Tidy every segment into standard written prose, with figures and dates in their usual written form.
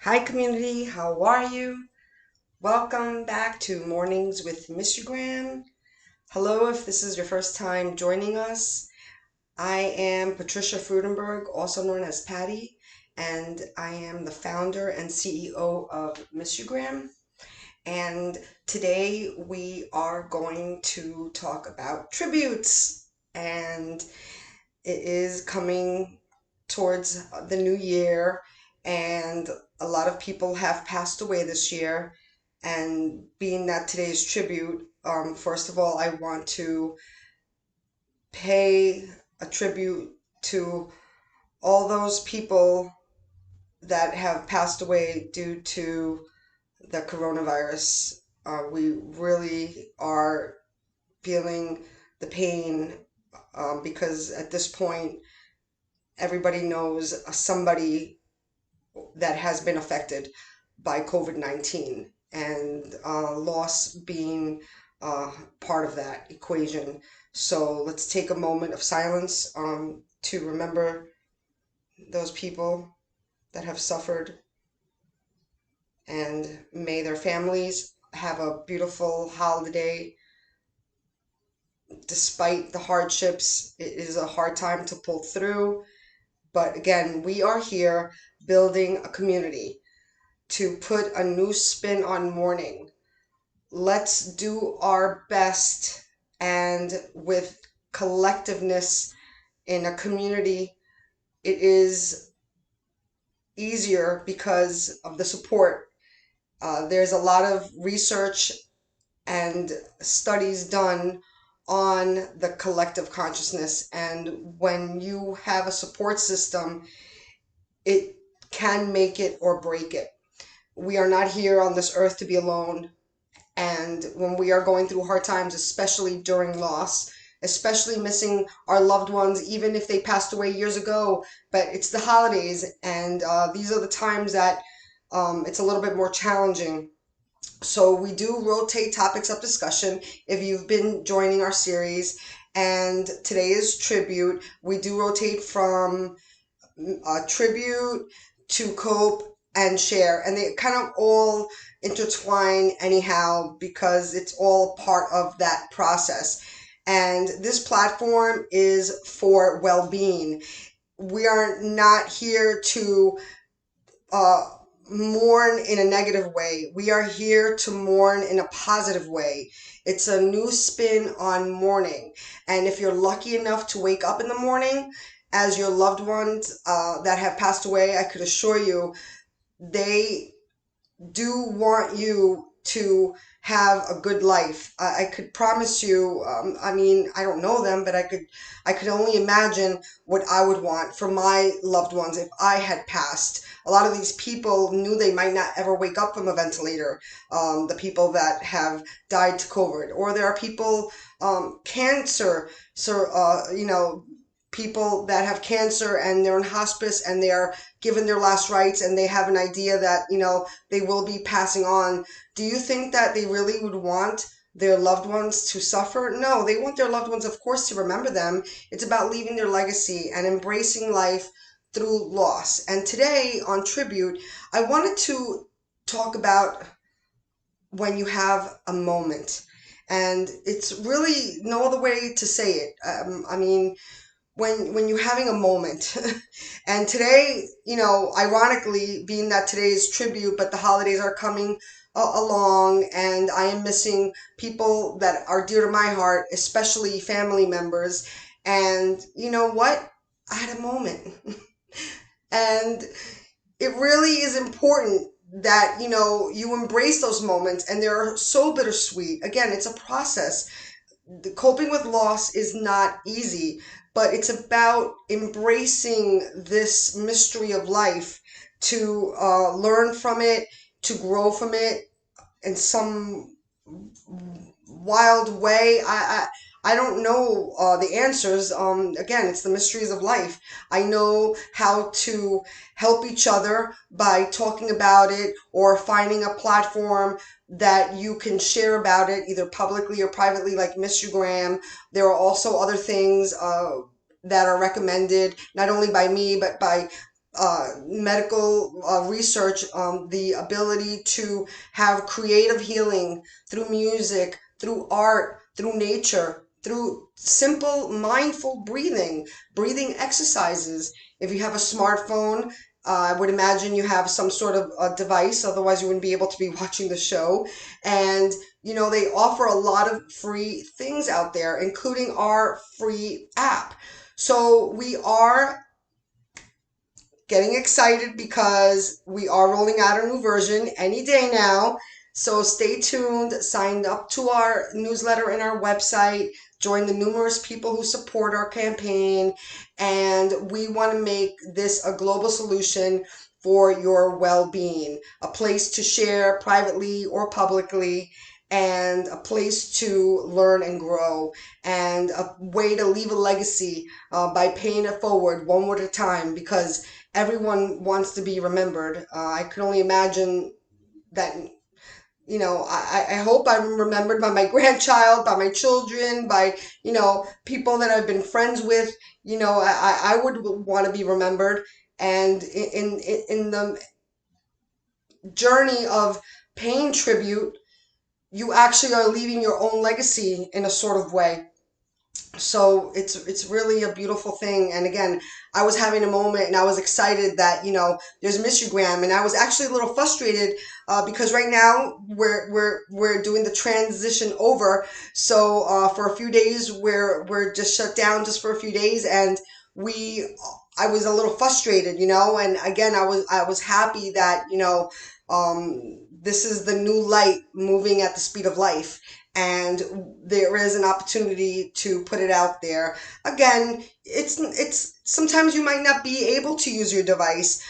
Hi, community. How are you? Welcome back to Mornings with Instagram. Hello, if this is your first time joining us. I am Patricia Freudenberg, also known as Patty, and I am the founder and CEO of Instagram. And today we are going to talk about tributes, and it is coming towards the new year, and a lot of people have passed away this year. And being that today's tribute, first of all, I want to pay a tribute to all those people that have passed away due to the coronavirus. We really are feeling the pain because at this point, everybody knows somebody that has been affected by COVID-19, and loss being part of that equation. So let's take a moment of silence to remember those people that have suffered, and may their families have a beautiful holiday. Despite the hardships, it is a hard time to pull through. But again, we are here building a community to put a new spin on mourning. Let's do our best, and with collectiveness in a community, it is easier because of the support. There's a lot of research and studies done on the collective consciousness, and when you have a support system, it can make it or break it. We are not here on this earth to be alone. And when we are going through hard times, especially during loss, especially missing our loved ones, even if they passed away years ago, but it's the holidays, and these are the times that it's a little bit more challenging. So we do rotate topics of discussion if you've been joining our series. And today is tribute. We do rotate from tribute to cope and share, and they kind of all intertwine anyhow because it's all part of that process. And this platform is for well-being. We are not here to uh, mourn in a negative way. We are here to mourn in a positive way. It's a new spin on mourning. And if you're lucky enough to wake up in the morning as your loved ones that have passed away, I could assure you they do want you to have a good life. I could promise you. I mean, I don't know them, but I could only imagine what I would want for my loved ones if I had passed. A lot of these people knew they might not ever wake up from a ventilator. The people that have died to COVID, or there are people cancer. So people that have cancer and they're in hospice and they are given their last rites, and they have an idea that they will be passing on. Do you think that they really would want their loved ones to suffer? No, they want their loved ones, of course, to remember them. It's about leaving their legacy and embracing life through loss. And today on Tribute, I wanted to talk about when you have a moment. And it's really no other way to say it. I mean, when you're having a moment. And today, ironically, being that today is tribute, but the holidays are coming along, and I am missing people that are dear to my heart, especially family members. And you know what? I had a moment. And it really is important that you embrace those moments, and they're so bittersweet. Again, it's a process. The coping with loss is not easy, but it's about embracing this mystery of life to learn from it, to grow from it in some wild way. I don't know the answers. Again, it's the mysteries of life. I know how to help each other by talking about it or finding a platform that you can share about it, either publicly or privately, like Instagram. There are also other things that are recommended, not only by me, but by medical research, the ability to have creative healing through music, through art, through nature, through simple mindful breathing exercises. If you have a smartphone, I would imagine you have some sort of a device, otherwise you wouldn't be able to be watching the show. And they offer a lot of free things out there, including our free app. So we are getting excited because we are rolling out a new version any day now. So stay tuned, sign up to our newsletter and our website, join the numerous people who support our campaign, and we want to make this a global solution for your well-being, a place to share privately or publicly, and a place to learn and grow, and a way to leave a legacy by paying it forward one word at a time, because everyone wants to be remembered. I can only imagine that, I hope I'm remembered by my grandchild, by my children, by, people that I've been friends with. I would want to be remembered. And in the journey of paying tribute, you actually are leaving your own legacy in a sort of way. So it's really a beautiful thing. And again, I was having a moment and I was excited that there's Michigram, and I was actually a little frustrated because right now we're doing the transition over. So for a few days we're just shut down just for a few days, and we I was a little frustrated, and again I was happy that this is the new light moving at the speed of life, and there is an opportunity to put it out there. Again, it's sometimes you might not be able to use your device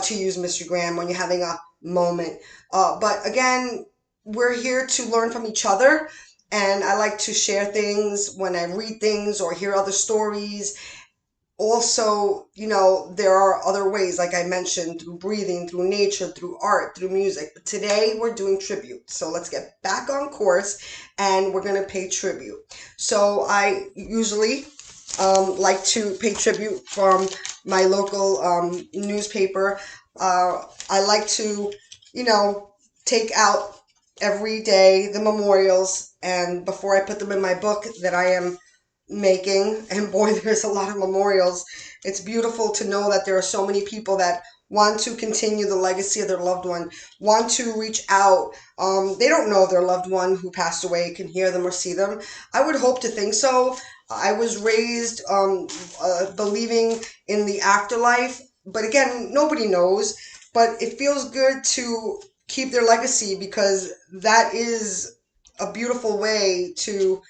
to use Mr. Graham when you're having a moment. But again, we're here to learn from each other, and I like to share things when I read things or hear other stories. Also, there are other ways, like I mentioned, through breathing, through nature, through art, through music. But today we're doing tribute. So let's get back on course, and we're going to pay tribute. So I usually like to pay tribute from my local newspaper. I like to, take out every day the memorials, and before I put them in my book that I am making, and boy, there's a lot of memorials. It's beautiful to know that there are so many people that want to continue the legacy of their loved one, want to reach out. They don't know if their loved one who passed away can hear them or see them. I would hope to think so. I was raised believing in the afterlife, but again, nobody knows. But it feels good to keep their legacy, because that is a beautiful way to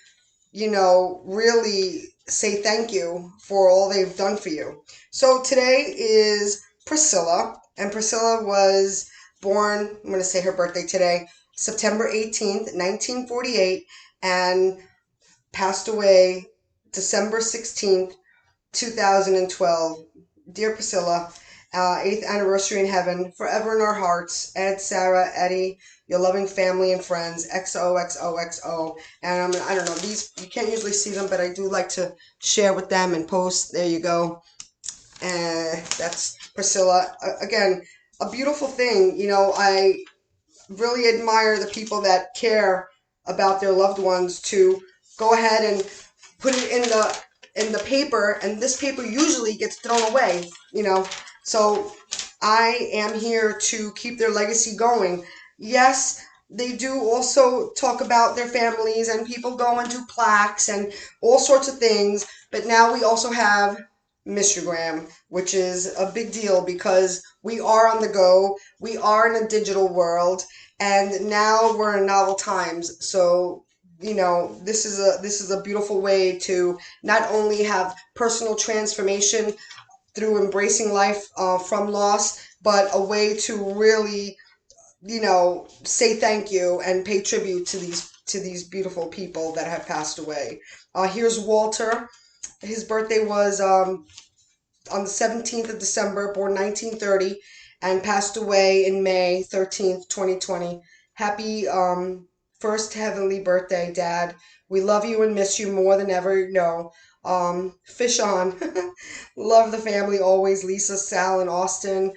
really say thank you for all they've done for you. So today is Priscilla, and Priscilla was born, I'm going to say her birthday today, September 18th, 1948, and passed away December 16th, 2012. Dear Priscilla, 8th anniversary in heaven, forever in our hearts. Ed, Sarah, Eddie, your loving family and friends, XOXOXO. And I don't know, these, you can't usually see them, but I do like to share with them and post. There you go. And that's Priscilla. Again, a beautiful thing. I really admire the people that care about their loved ones to go ahead and put it in the paper, and this paper usually gets thrown away. So I am here to keep their legacy going. Yes, they do also talk about their families, and people go and do plaques and all sorts of things, but now we also have Michigram, which is a big deal because we are on the go, we are in a digital world, and now we're in novel times. So this is a beautiful way to not only have personal transformation through embracing life from loss, but a way to really, say thank you and pay tribute to these beautiful people that have passed away. Here's Walter. His birthday was on the 17th of December, born 1930, and passed away in May 13th, 2020. Happy first heavenly birthday, Dad. We love you and miss you more than ever. Fish on. Love the family always. Lisa, Sal, and Austin.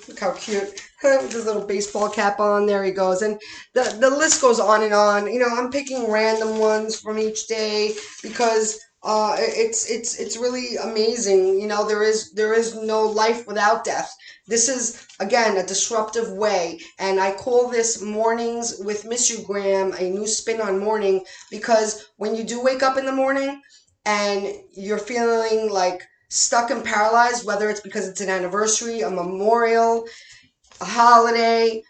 Look how cute. With his little baseball cap on. There he goes. And the list goes on and on. You know, I'm picking random ones from each day because it's really amazing. You know, there is no life without death. This is again a disruptive way, and I call this Mornings with Miss You Graham, a new spin on mourning, because when you do wake up in the morning and you're feeling like stuck and paralyzed, whether it's because it's an anniversary, a memorial, a holiday,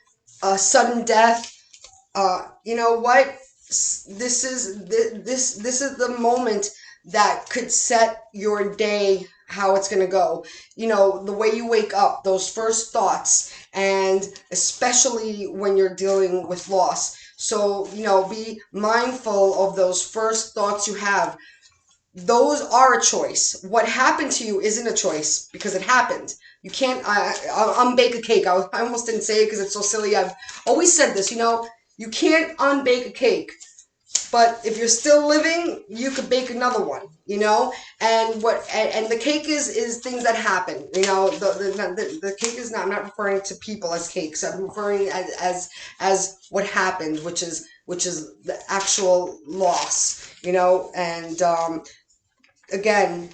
a sudden death, you know what? This is the moment that could set your day how it's going to go. You know, the way you wake up, those first thoughts, and especially when you're dealing with loss. So, you know, be mindful of those first thoughts you have. Those are a choice. What happened to you isn't a choice because it happened. You can't unbake a cake. I almost didn't say it because it's so silly. I've always said this, you know, you can't unbake a cake. But if you're still living, you could bake another one, you know. And the cake is things that happen, you know. The cake is not. I'm not referring to people as cakes. I'm referring as what happened, which is the actual loss, you know. And again,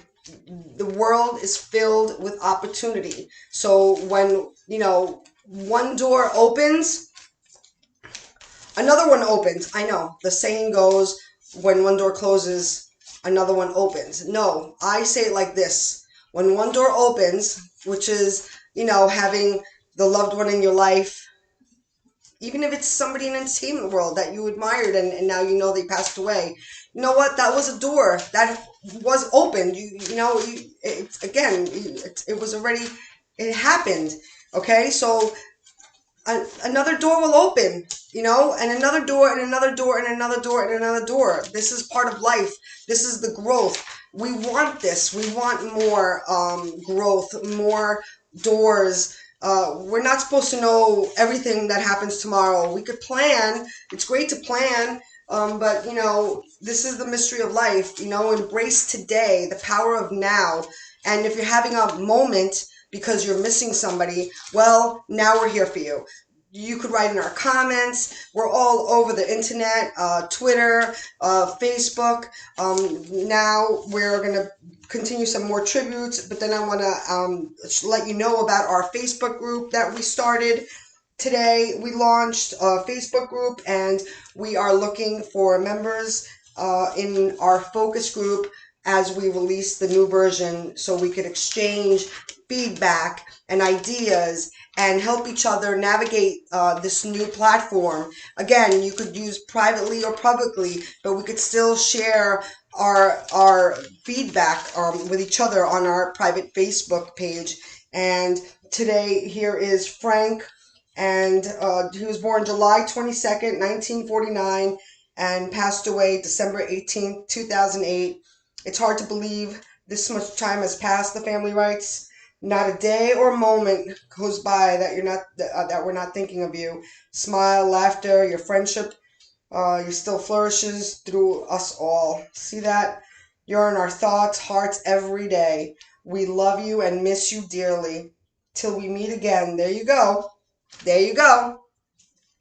the world is filled with opportunity. So when, you know, one door opens, another one opens. I know the saying goes, when one door closes, another one opens. No, I say it like this. When one door opens, which is, you know, having the loved one in your life, even if it's somebody in the entertainment world that you admired and now you know they passed away, you know what? That was a door that was opened. It was already, it happened. Okay, so another door will open, you know, and another door and another door and another door and another door. This is part of life. This is the growth. We want this. We want more growth, more doors. We're not supposed to know everything that happens tomorrow. We could plan. It's great to plan. But, you know, this is the mystery of life. You know, embrace today, the power of now. And if you're having a moment because you're missing somebody, well, now we're here for you. You could write in our comments. We're all over the internet, Twitter, Facebook. Now we're going to continue some more tributes, but then I want to let you know about our Facebook group that we started. Today we launched a Facebook group, and we are looking for members in our focus group as we release the new version, so we could exchange feedback and ideas and help each other navigate this new platform. Again, you could use privately or publicly, but we could still share our feedback with each other on our private Facebook page. And today here is Frank, and he was born July 22nd, 1949, and passed away December 18th, 2008. It's hard to believe this much time has passed, the family writes. Not a day or moment goes by that we're not thinking of you. Smile, laughter, your friendship, you still flourishes through us all. See that? You're in our thoughts, hearts every day. We love you and miss you dearly. Till we meet again. There you go. There you go.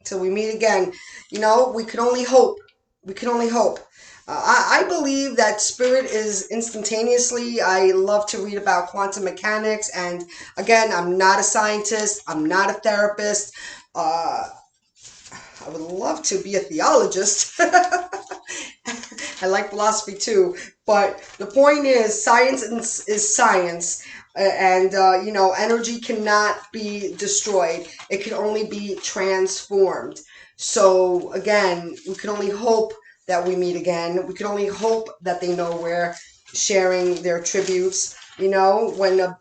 Till we meet again. You know, we can only hope. We can only hope. I believe that spirit is instantaneously. I love to read about quantum mechanics. And again, I'm not a scientist. I'm not a therapist. I would love to be a theologist. I like philosophy too. But the point is, science is science. And, you know, energy cannot be destroyed. It can only be transformed. So, again, we can only hope that we meet again. We can only hope that they know we're sharing their tributes. You know, when a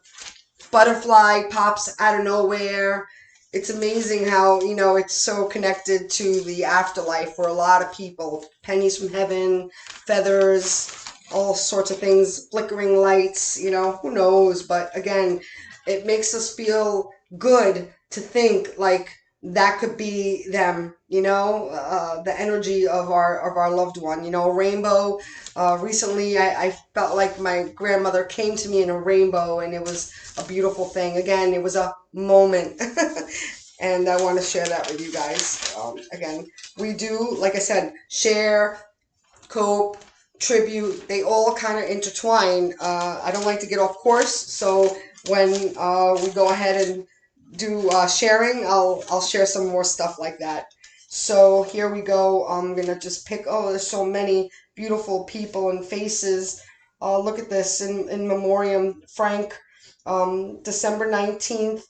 butterfly pops out of nowhere, it's amazing how, you know, it's so connected to the afterlife for a lot of people. Pennies from heaven, feathers, all sorts of things, flickering lights, you know, who knows? But again, it makes us feel good to think like that could be them, the energy of our loved one, rainbow. Recently, I felt like my grandmother came to me in a rainbow, and it was a beautiful thing. Again, it was a moment. And I want to share that with you guys. Again, we do, like I said, share, cope, tribute, they all kind of intertwine. I don't like to get off course, so when we go ahead and do sharing, I'll share some more stuff like that. So here we go. I'm gonna just pick. Oh, there's so many beautiful people and faces. Look at this in memoriam. Frank, December 19th,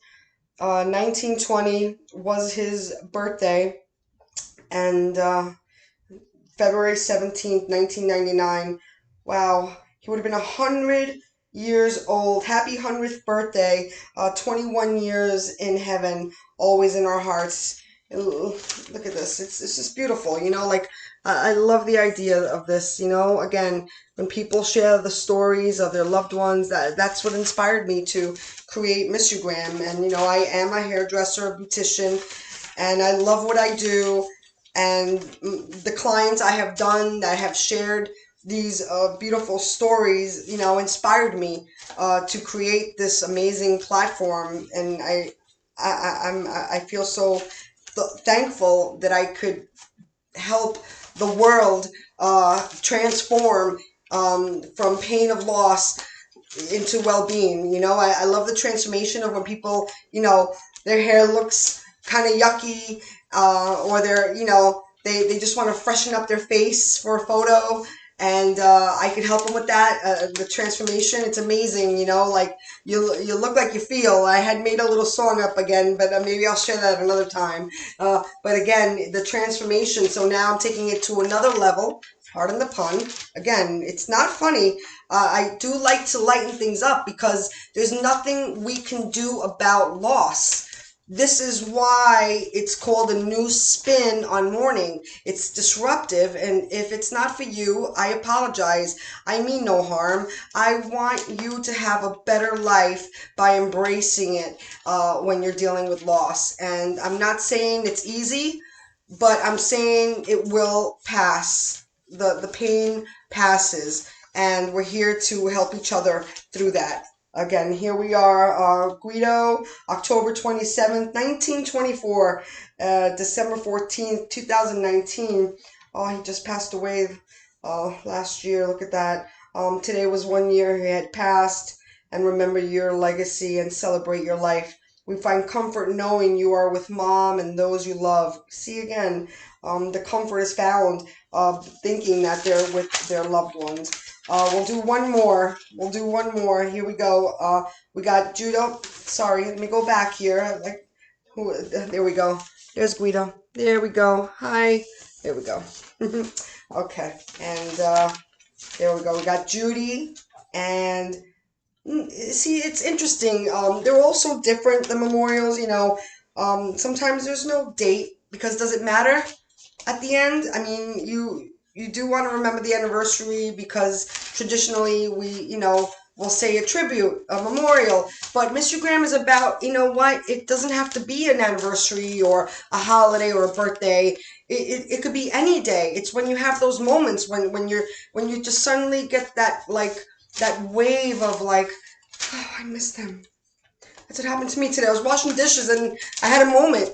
1920 was his birthday, and February 17th, 1999. Wow, he would have been 100 years old. Happy 100th birthday. 21 years in heaven, always in our hearts. Look at this. It's just beautiful, like I love the idea of this, again, when people share the stories of their loved ones, that's what inspired me to create Miss You Graham. And I am a hairdresser, a beautician, and I love what I do. And the clients I have done that have shared these beautiful stories, inspired me to create this amazing platform. And I feel so thankful that I could help the world transform from pain of loss into well-being. I love the transformation of when people, their hair looks kind of yucky, or they're, they just want to freshen up their face for a photo, and I could help them with that. The transformation, it's amazing. Like you look like you feel. I had made a little song up again, but maybe I'll share that another time. But again, the transformation. So now I'm taking it to another level. Pardon the pun. Again, it's not funny. I do like to lighten things up because there's nothing we can do about loss. This is why it's called a new spin on mourning. It's disruptive, and if it's not for you, I apologize. I mean no harm. I want you to have a better life by embracing it when you're dealing with loss. And I'm not saying it's easy, but I'm saying it will pass. The pain passes, and we're here to help each other through that. Again, here we are, Guido, October 27th, 1924, December 14th, 2019. Oh, he just passed away last year. Look at that. Today was 1 year he had passed, and remember your legacy and celebrate your life. We find comfort knowing you are with mom and those you love. See again, the comfort is found thinking that they're with their loved ones. We'll do one more. We'll do one more. Here we go. We got Judo. Sorry, let me go back here. Like, there we go. There's Guido. There we go. Hi. There we go. Okay, and there we go. We got Judy, and see, it's interesting. They're all so different, the memorials, sometimes there's no date because does it matter at the end? I mean, you do want to remember the anniversary because traditionally we, will say a tribute, a memorial. But Mr. Graham is about, what? It doesn't have to be an anniversary or a holiday or a birthday. It could be any day. It's when you have those moments when you just suddenly get that that wave of like, oh, I miss them. That's what happened to me today. I was washing dishes and I had a moment.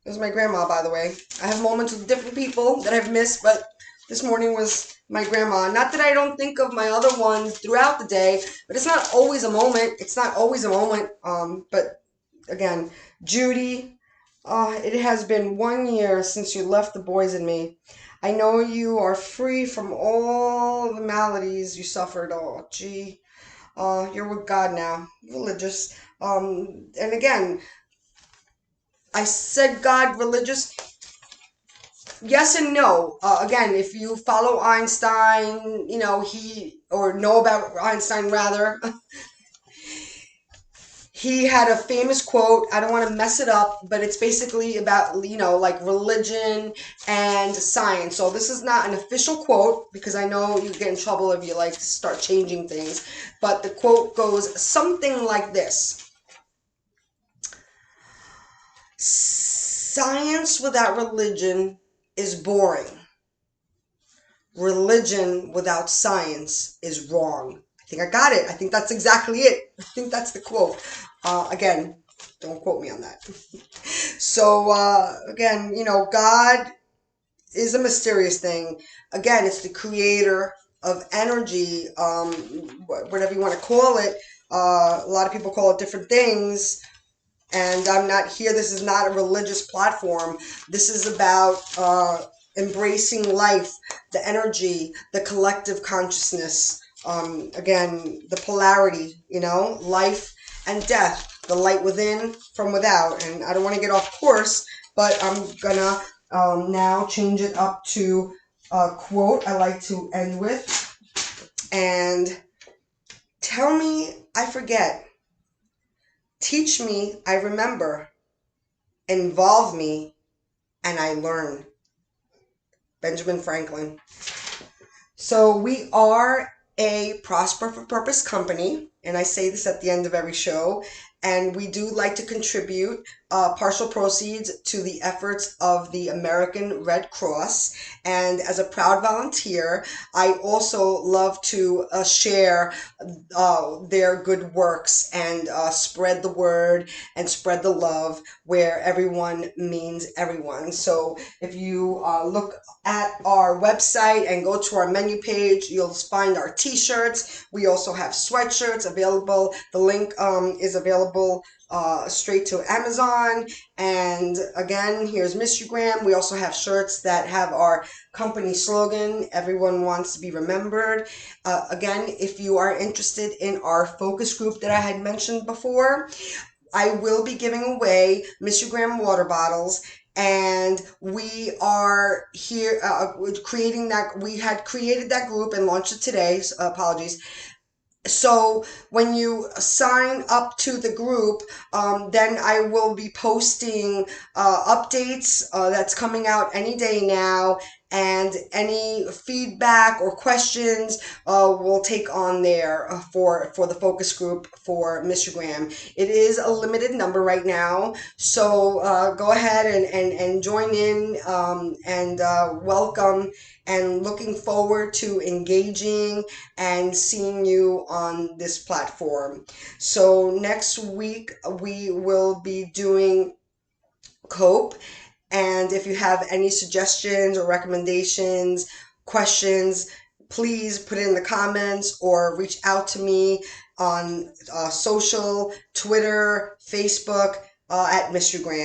It was my grandma, by the way. I have moments with different people that I've missed, but this morning was my grandma. Not that I don't think of my other ones throughout the day, but it's not always a moment. It's not always a moment. But again, Judy, it has been 1 year since you left the boys and me. I know you are free from all the maladies you suffered. Oh, gee. You're with God now. Religious. And again, I said God religious. Yes and no. Again, if you follow Einstein, or know about Einstein rather, he had a famous quote. I don't want to mess it up, but it's basically about, like religion and science. So this is not an official quote because I know you get in trouble if you like start changing things. But the quote goes something like this. Science without religion is boring. Religion without science is wrong. I think I got it. I think that's exactly it. I think that's the quote. Again, don't quote me on that. So, again, God is a mysterious thing. Again, it's the creator of energy, whatever you want to call it. A lot of people call it different things. And I'm not here. This is not a religious platform. This is about embracing life, the energy, the collective consciousness. Again, the polarity, life and death, the light within from without. And I don't want to get off course, but I'm gonna now change it up to a quote I like to end with. And tell me I forget. Teach me I remember. Involve me and I learn. Benjamin Franklin. So we are a Prosper for Purpose company, and I say this at the end of every show, and we do like to contribute partial proceeds to the efforts of the American Red Cross. And as a proud volunteer, I also love to share their good works and spread the word and spread the love where everyone means everyone. So if you look at our website and go to our menu page, you'll find our t-shirts. We also have sweatshirts available. The link is available straight to Amazon. And again, here's Mystery Graham. We also have shirts that have our company slogan, everyone wants to be remembered. Again, if you are interested in our focus group that I had mentioned before, I will be giving away Mystery Graham water bottles. And we are here creating that. We had created that group and launched it today. Apologies. So when you sign up to the group, then I will be posting updates that's coming out any day now, and any feedback or questions we'll take on there for the focus group for Mr. Graham. It is a limited number right now, so go ahead and join in and welcome, and looking forward to engaging and seeing you on this platform. So next week we will be doing Cope. And if you have any suggestions or recommendations, questions, please put it in the comments or reach out to me on social, Twitter, Facebook, at Mr. Graham.